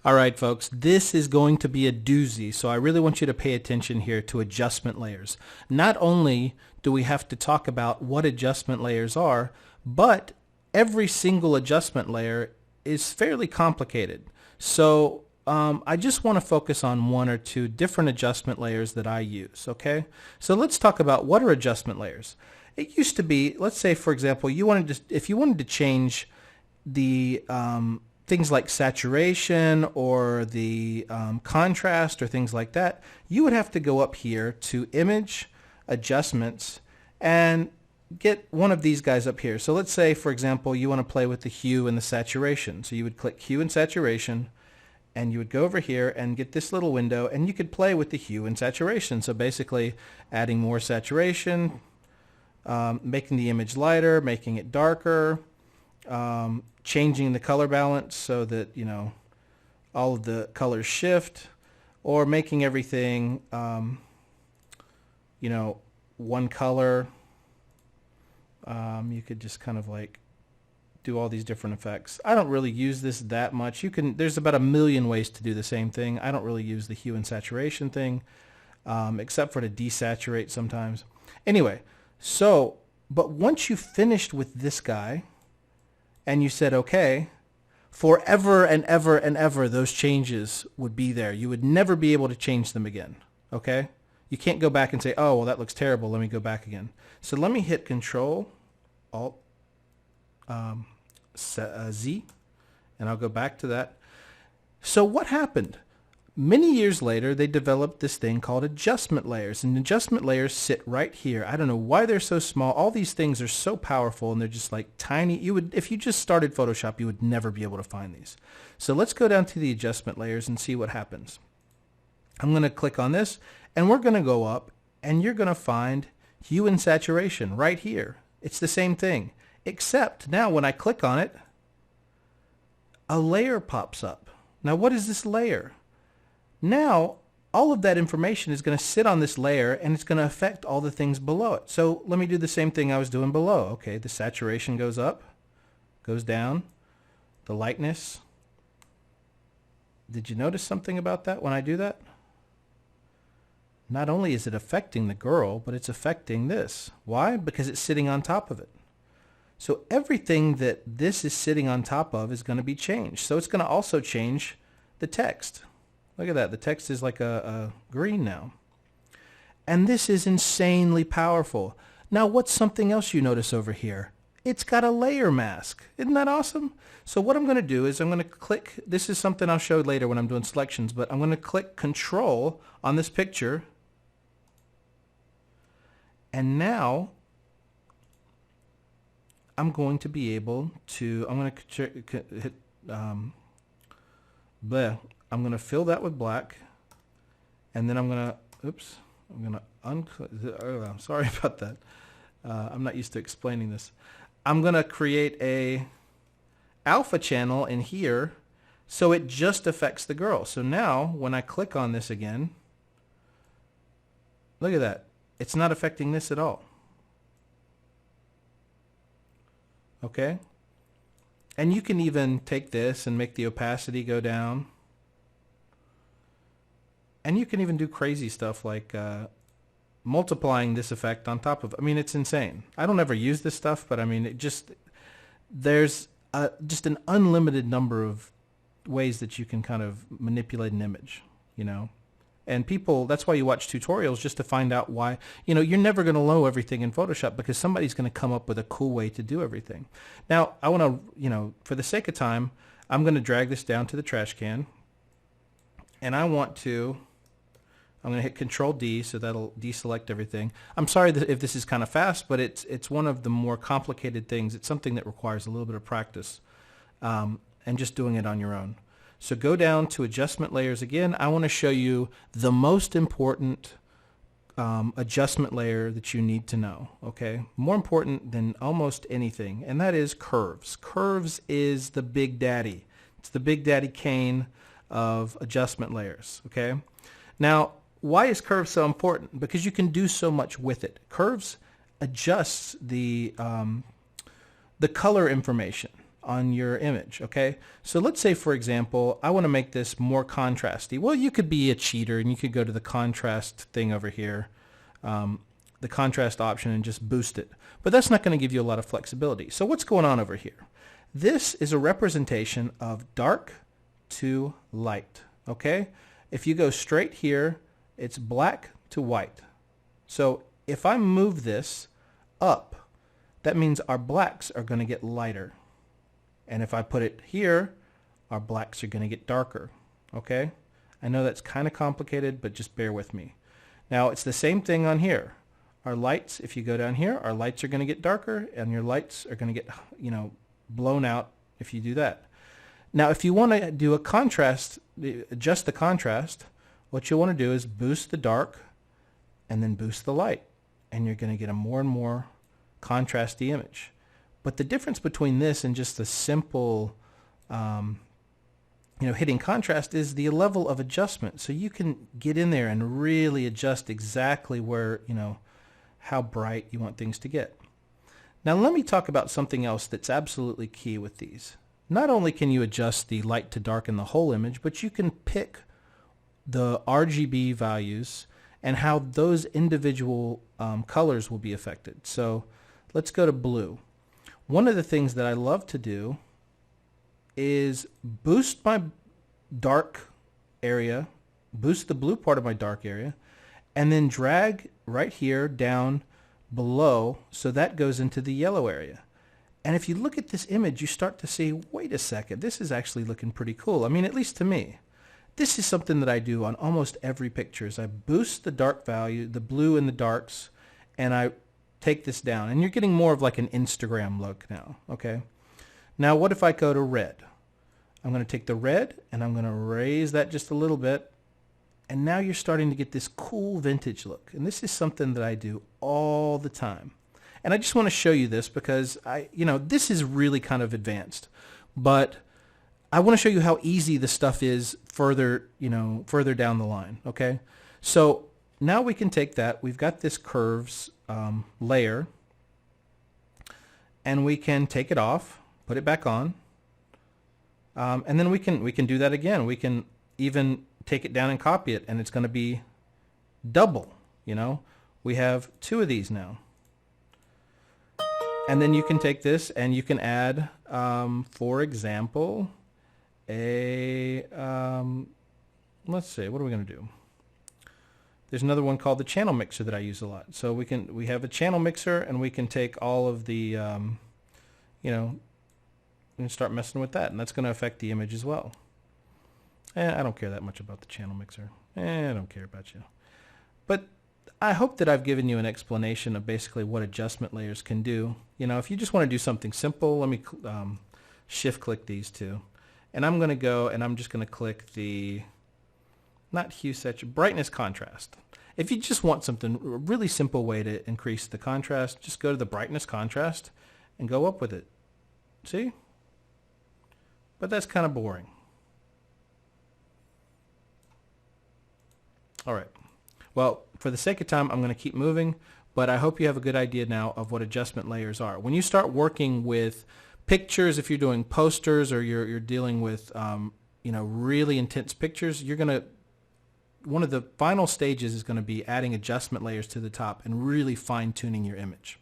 All right, folks, this is going to be a doozy, so I really want you to pay attention here to adjustment layers. Not only do we have to talk about what adjustment layers are, but every single adjustment layer is fairly complicated. So I just want to focus on one or two different adjustment layers that I use, okay? So let's talk about what are adjustment layers. It used to be, let's say, for example, if you wanted to change the things like saturation or the contrast or things like that, you would have to go up here to Image, Adjustments, and get one of these guys up here. So let's say, for example, you want to play with the hue and the saturation. So you would click Hue and Saturation, and you would go over here and get this little window, and you could play with the hue and saturation. So basically adding more saturation, making the image lighter, making it darker, changing the color balance so that, you know, all of the colors shift, or making everything, you know, one color. You could just kind of like do all these different effects. I don't really use this that much. There's about a million ways to do the same thing. I don't really use the hue and saturation thing, except for to desaturate sometimes. Anyway, but once you finished with this guy, and you said, okay, forever and ever and ever, those changes would be there. You would never be able to change them again, okay? You can't go back and say, oh, well, that looks terrible. Let me go back again. So let me hit Control, Alt, Z, and I'll go back to that. So what happened? Many years later, they developed this thing called adjustment layers, and adjustment layers sit right here. I don't know why they're so small. All these things are so powerful, and they're just like tiny. If you just started Photoshop, you would never be able to find these. So let's go down to the adjustment layers and see what happens. I'm going to click on this, and we're going to go up, and you're going to find hue and saturation right here. It's the same thing, except now when I click on it, a layer pops up. Now what is this layer? Now, all of that information is going to sit on this layer, and it's going to affect all the things below it. So let me do the same thing I was doing below. Okay, the saturation goes up, goes down, the lightness. Did you notice something about that when I do that? Not only is it affecting the girl, but it's affecting this. Why? Because it's sitting on top of it. So everything that this is sitting on top of is going to be changed. So it's going to also change the text. Look at that. The text is like a green now. And this is insanely powerful. Now, what's something else you notice over here? It's got a layer mask. Isn't that awesome? So what I'm going to do is I'm going to click. This is something I'll show later when I'm doing selections, but I'm going to click Control on this picture. And now I'm going to be able to, I'm going to hit, I'm going to fill that with black, and then I'm going to, I'm sorry about that. I'm not used to explaining this. I'm going to create a alpha channel in here so it just affects the girl. So now when I click on this again, look at that. It's not affecting this at all. Okay? And you can even take this and make the opacity go down. And you can even do crazy stuff like multiplying this effect on top of it. I mean, it's insane. I don't ever use this stuff, but I mean, there's just an unlimited number of ways that you can kind of manipulate an image, you know. And people, that's why you watch tutorials, just to find out why. You know, you're never going to know everything in Photoshop because somebody's going to come up with a cool way to do everything. Now, I want to, you know, for the sake of time, I'm going to drag this down to the trash can. And I'm going to hit Control D, so that'll deselect everything. I'm sorry if this is kind of fast, but it's one of the more complicated things. It's something that requires a little bit of practice and just doing it on your own. So go down to adjustment layers again. I want to show you the most important adjustment layer that you need to know, okay? More important than almost anything, and that is curves. Curves is the big daddy. It's the big daddy cane of adjustment layers, okay? Now, why is curves so important? Because you can do so much with it. Curves adjusts the color information. on your image, okay? So let's say, for example, I want to make this more contrasty. Well, you could be a cheater and you could go to the contrast thing over here, the contrast option, and just boost it. But that's not going to give you a lot of flexibility. So what's going on over here? This is a representation of dark to light, okay? If you go straight here, it's black to white. So if I move this up, that means our blacks are going to get lighter. And if I put it here, our blacks are going to get darker, okay? I know that's kind of complicated, but just bear with me. Now, it's the same thing on here. Our lights, if you go down here, our lights are going to get darker, and your lights are going to get, blown out if you do that. Now, if you want to do a contrast, adjust the contrast, what you want to do is boost the dark and then boost the light, and you're going to get a more and more contrasty image. But the difference between this and just the simple hitting contrast is the level of adjustment. So you can get in there and really adjust exactly where, how bright you want things to get. Now let me talk about something else that's absolutely key with these. Not only can you adjust the light to darken the whole image, but you can pick the RGB values and how those individual colors will be affected. So let's go to blue. One of the things that I love to do is boost my dark area, boost the blue part of my dark area, and then drag right here down below so that goes into the yellow area. And if you look at this image, you start to see, wait a second, this is actually looking pretty cool. I mean, at least to me. This is something that I do on almost every picture. Is I boost the dark value, the blue and the darks, and I take this down. And you're getting more of like an Instagram look now, okay? Now, what if I go to red? I'm going to take the red, and I'm going to raise that just a little bit. And now you're starting to get this cool vintage look. And this is something that I do all the time. And I just want to show you this because this is really kind of advanced. But I want to show you how easy this stuff is further down the line, okay? So now we can take that. We've got this curves layer, and we can take it off, put it back on, and then we can do that again. We can even take it down and copy it, and it's going to be double. We have two of these now. And then you can take this and you can add, for example, let's see, what are we going to do? There's another one called the channel mixer that I use a lot. So we have a channel mixer, and we can take all of the, we can start messing with that, and that's going to affect the image as well. I don't care that much about the channel mixer. I don't care about you. But I hope that I've given you an explanation of basically what adjustment layers can do. If you just want to do something simple, let me shift click these two. And I'm going to go and I'm just going to click the, not hue saturation, brightness contrast. If you just want something, a really simple way to increase the contrast, just go to the brightness contrast and go up with it. See? But that's kind of boring. All right. Well, for the sake of time, I'm going to keep moving, but I hope you have a good idea now of what adjustment layers are. When you start working with pictures, if you're doing posters or you're dealing with really intense pictures, one of the final stages is going to be adding adjustment layers to the top and really fine-tuning your image.